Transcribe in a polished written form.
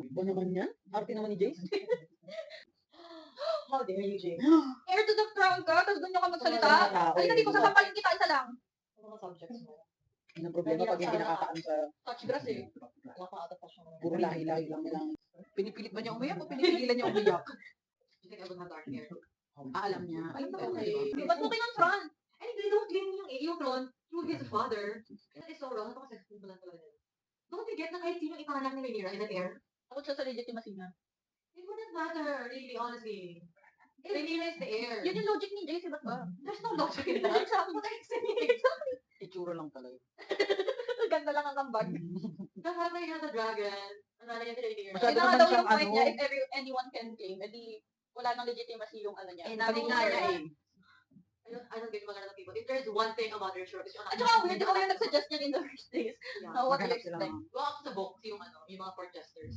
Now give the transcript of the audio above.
Iba naman yan. Arte naman ni Jace. How dare you, Jay? Heir to the crown ka, tapos doon ka magsalita. Ay, dito, sasampalin kita, isa lang. Ano mga subjects mo? Yun ang problema pag hindi nakakaano sa Touch grass eh. Nakaka-adaptasyon mo. puro lahi-lahi lang nilang. Pinipilit ba niya umiyak o pinipigilan niya umiyak? Do you think I would have dark hair? Alam niya. Alam na ko Diba? eh. Ba't mo kinonfront? Anyway, don't blame yung Ron. You his father. That is so wrong. Ito kasi mo lang talaga nila. Don't forget na kahit sino yung ipanganak ni Rhaenyra in the air. Ako siya sa legitimacy na. It wouldn't matter, really, honestly. Rhaenyra is the heir. Yun yung logic ni Jace, ba't ba? There's no logic in that. Exactly. Itsura lang talaga. Ganda lang ang kambag. The father had the dragon. Ano na yan si Rhaenyra? Masyado Kaya nga naman daw siyang yung point ano. niya, if anyone can claim, edi wala nang legitimacy yung ano niya. Eh, Sabi namin nga nga niya yan. eh. I don't get mga people. If there's one thing about their show, is yung At saka weird, ikaw yung nagsuggest niyan in the first place. Yeah. Now, what do you Maghanap sila expect? ng- Go up sa book, yung mga court jesters.